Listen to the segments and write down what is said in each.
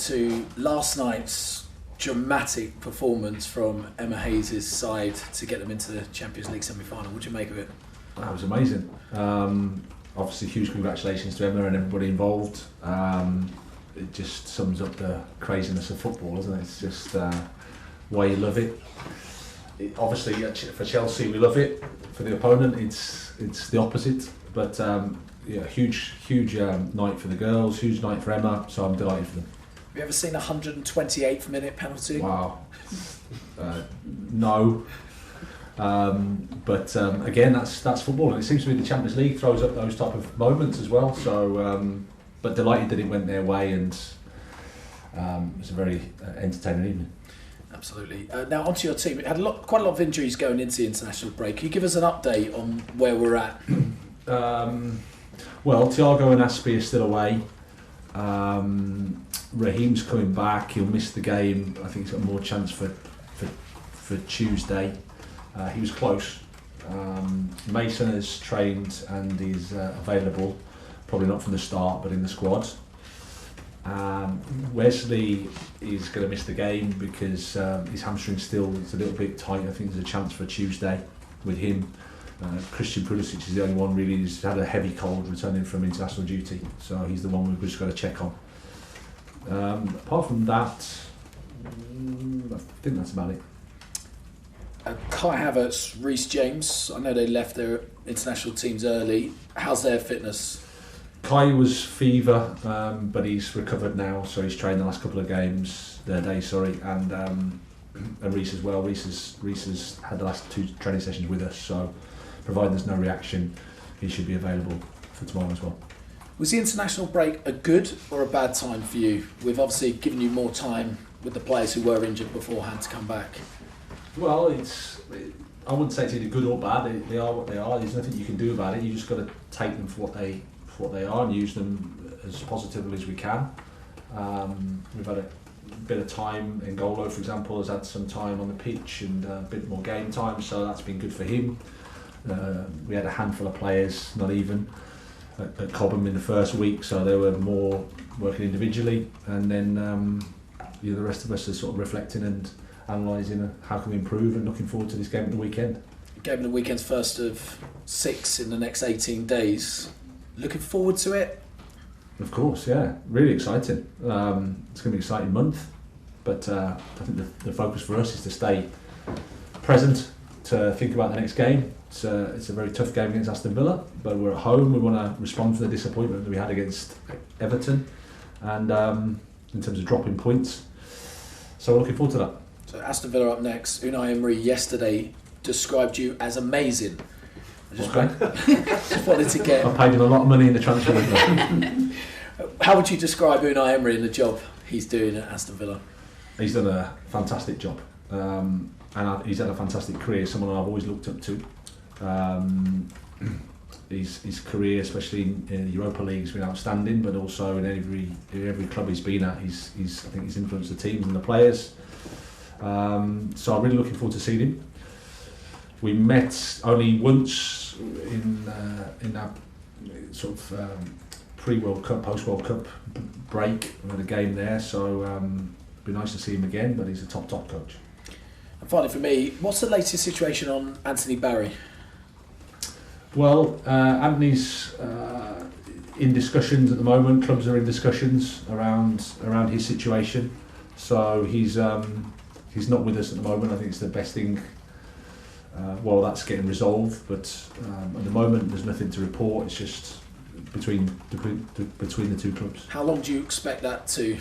to last night's dramatic performance from Emma Hayes' side to get them into the Champions League semi-final. What do you make of it? That was amazing. Obviously, huge congratulations to Emma and everybody involved. It just sums up the craziness of football, doesn't it? It's just why you love it. Obviously, for Chelsea, we love it. For the opponent, it's the opposite. But yeah, huge night for the girls, huge night for Emma. So I'm delighted for them. Have you ever seen a 128th minute penalty? Wow. No. But again, that's football, and it seems to be the Champions League throws up those type of moments as well. So, but delighted that it went their way, and it was a very entertaining evening. Absolutely. Now onto your team. It had quite a lot of injuries going into the international break. Can you give us an update on where we're at? Well, Thiago and Aspi are still away. Raheem's coming back. He'll miss the game. I think he's got more chance for Tuesday. He was close. Mason has trained and is available. Probably not from the start, but in the squad. Wesley is going to miss the game because his hamstring still is a little bit tight. I think there's a chance for Tuesday with him. Christian Pulisic is the only one really who's had a heavy cold returning from international duty, so he's the one we've just got to check on. Apart from that, I think that's about it. Kai Havertz, Reece James, I know they left their international teams early. How's their fitness? Kai was fever, but he's recovered now, so he's trained the last couple of days, and Reece as well. Reece has had the last 2 training sessions with us, so provided there's no reaction, he should be available for tomorrow as well. Was the international break a good or a bad time for you? We've obviously given you more time with the players who were injured beforehand to come back. Well, I wouldn't say it's either good or bad. They are what they are. There's nothing you can do about it. You just got to take them for what they are and use them as positively as we can. We've had a bit of time. N'Golo, for example, has had some time on the pitch and a bit more game time, so that's been good for him. We had a handful of players, not even, at Cobham in the first week, so they were more working individually, and then the rest of us are sort of reflecting and analysing how can we improve, and looking forward to this game at the weekend. Game of the weekend's first of 6 in the next 18 days. Looking forward to it? Of course, yeah. Really exciting. It's going to be an exciting month, but I think the focus for us is to stay present, to think about the next game. It's a very tough game against Aston Villa, but we're at home. We want to respond to the disappointment that we had against Everton, and in terms of dropping points. So we're looking forward to that. So Aston Villa up next. Unai Emery yesterday described you as amazing. I just wanted to get... I paid him a lot of money in the transfer window. How would you describe Unai Emery and the job he's doing at Aston Villa? He's done a fantastic job, and he's had a fantastic career. Someone I've always looked up to. His career, especially in the Europa League, has been outstanding, but also in every club he's been at, I think he's influenced the teams and the players. So I'm really looking forward to seeing him. We met only once in that sort of pre-World Cup, post-World Cup break. We had a game there, so it'd be nice to see him again, but he's a top coach. And finally for me, what's the latest situation on Anthony Barry? Well, Anthony's in discussions at the moment. Clubs are in discussions around his situation, so he's not with us at the moment. I think it's the best thing. Well, that's getting resolved, but at the moment there's nothing to report. It's just between the two clubs. How long do you expect that to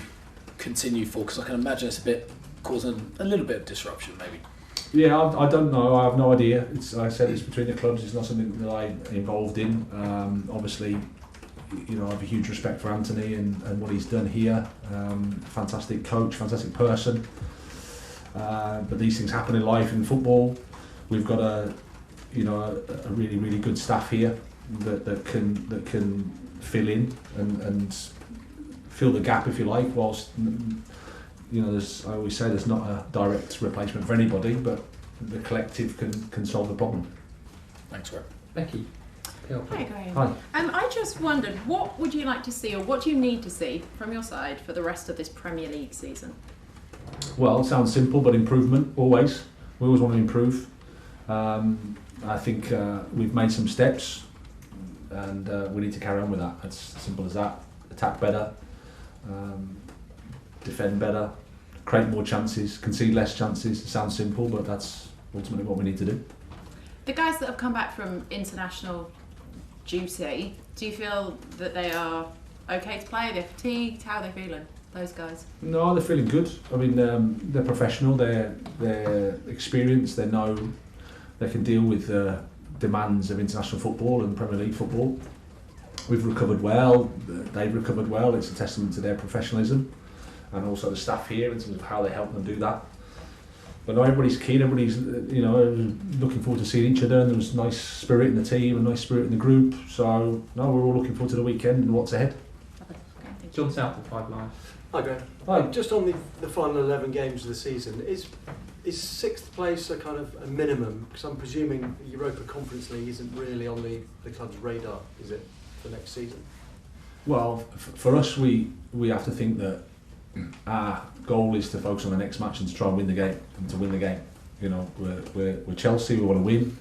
continue for? Because I can imagine it's causing a little bit of disruption, maybe. Yeah, I don't know. I have no idea. I said it's between the clubs. It's not something that I'm involved in. Obviously, I have a huge respect for Anthony and what he's done here. Fantastic coach, fantastic person. But these things happen in life, in football. We've got a really, really good staff here that can fill in and fill the gap, if you like. Whilst I always say there's not a direct replacement for anybody, but the collective can solve the problem. Thanks, Rob. Thank you. Hi, Graham. Hi. I just wondered, what would you like to see, or what do you need to see from your side for the rest of this Premier League season? Well, it sounds simple, but improvement, always. We always want to improve. I think we've made some steps, and we need to carry on with that. It's simple as that. Attack better, defend better, create more chances, concede less chances. It sounds simple, but that's ultimately what we need to do. The guys that have come back from international duty, do you feel that they are okay to play? They're fatigued? How are they feeling, those guys? No, they're feeling good. I mean, they're professional, they're experienced, they know they can deal with the demands of international football and Premier League football. We've recovered well, they've recovered well. It's a testament to their professionalism and also the staff here in terms of how they help them do that. But no, everybody's keen, everybody's looking forward to seeing each other, and there's nice spirit in the team and nice spirit in the group. So no, we're all looking forward to the weekend and what's ahead. John South at 5 Live. Hi, Graham. Hi. Just on the final 11 games of the season, is 6th place a kind of a minimum? Because I'm presuming the Europa Conference League isn't really on the club's radar, is it, for next season? Well, for us, we have to think that our goal is to focus on the next match and to try and win the game, and to win the game. You know, we're Chelsea, we want to win.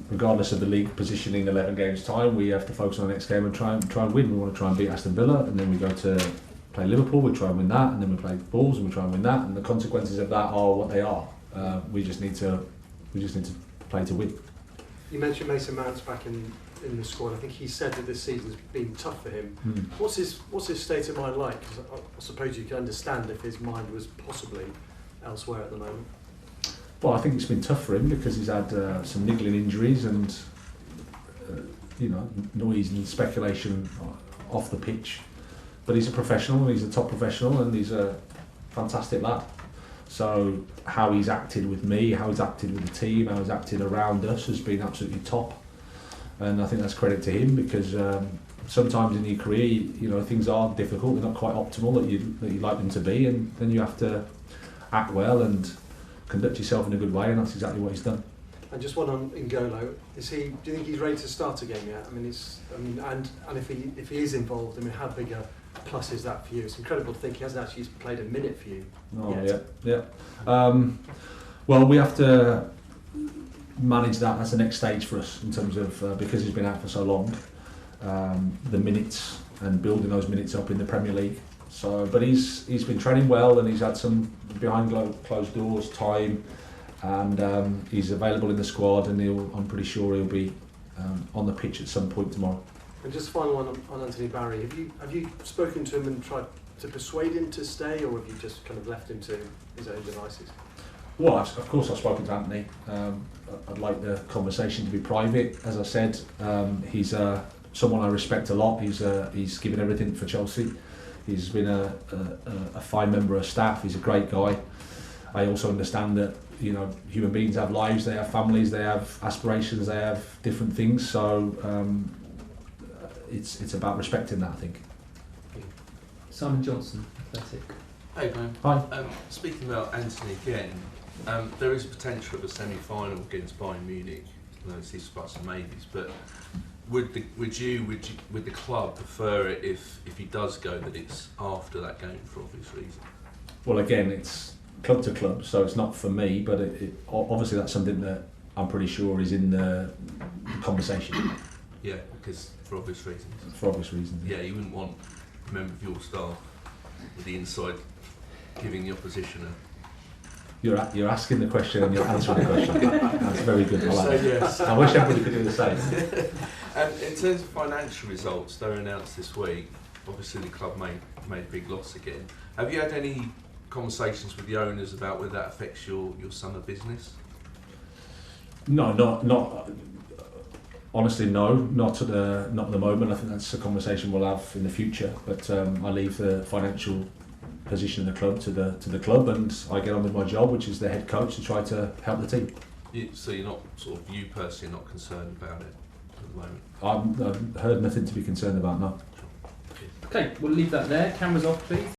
Regardless of the league positioning 11 games time, we have to focus on the next game and try and win. We want to try and beat Aston Villa, and then we go to play Liverpool, we try and win that, and then we play Wolves and we try and win that, and the consequences of that are what they are. We just need to play to win. You mentioned Mason Mount's back in the squad. I think he said that this season's been tough for him. What's his state of mind like? 'Cause I suppose you can understand if his mind was possibly elsewhere at the moment. Well, I think it's been tough for him because he's had some niggling injuries and noise and speculation off the pitch. But he's a professional, he's a top professional, and he's a fantastic lad. So how he's acted with me, how he's acted with the team, how he's acted around us has been absolutely top. And I think that's credit to him, because sometimes in your career, things are difficult, they're not quite optimal that you like them to be, and then you have to act well and conduct yourself in a good way, and that's exactly what he's done. And just one on N'Golo, do you think he's ready to start a game yet? And if he is involved, how big a plus is that for you? It's incredible to think he hasn't actually played a minute for you yet. Yeah. Well, we have to manage that. That's the next stage for us in terms of because he's been out for so long, the minutes and building those minutes up in the Premier League. So, but he's been training well, and he's had some behind closed doors time, and he's available in the squad, and I'm pretty sure he'll be on the pitch at some point tomorrow. And just final one on Anthony Barry. Have you spoken to him and tried to persuade him to stay, or have you just kind of left him to his own devices? Well, of course I've spoken to Anthony. I'd like the conversation to be private. As I said, he's someone I respect a lot. He's given everything for Chelsea. He's been a fine member of staff. He's a great guy. I also understand that human beings have lives, they have families, they have aspirations, they have different things. So it's about respecting that, I think. Simon Johnson, Athletic. Hey, Graham. Hi. Speaking about Anthony again, there is a potential of a semi-final against Bayern Munich. These are some maybes, but would the club prefer it if he does go, that it's after that game for obvious reasons? Well, again, it's club to club, so it's not for me, but obviously that's something that I'm pretty sure is in the conversation. Yeah, because for obvious reasons. For obvious reasons. Yeah, you wouldn't want a member of your staff with the inside giving the opposition a... You're asking the question and you're answering the question. That's very good. I like it. Yes. I wish everybody could do the same. In terms of financial results, they were announced this week. Obviously, the club made a big loss again. Have you had any conversations with the owners about whether that affects your summer business? No, not. Honestly, no, not at the moment. I think that's a conversation we'll have in the future. But I leave the financial position of the club to the club, and I get on with my job, which is the head coach, to try to help the team. So you're not you personally not concerned about it at the moment? I've heard nothing to be concerned about. No. Okay, we'll leave that there. Cameras off, please.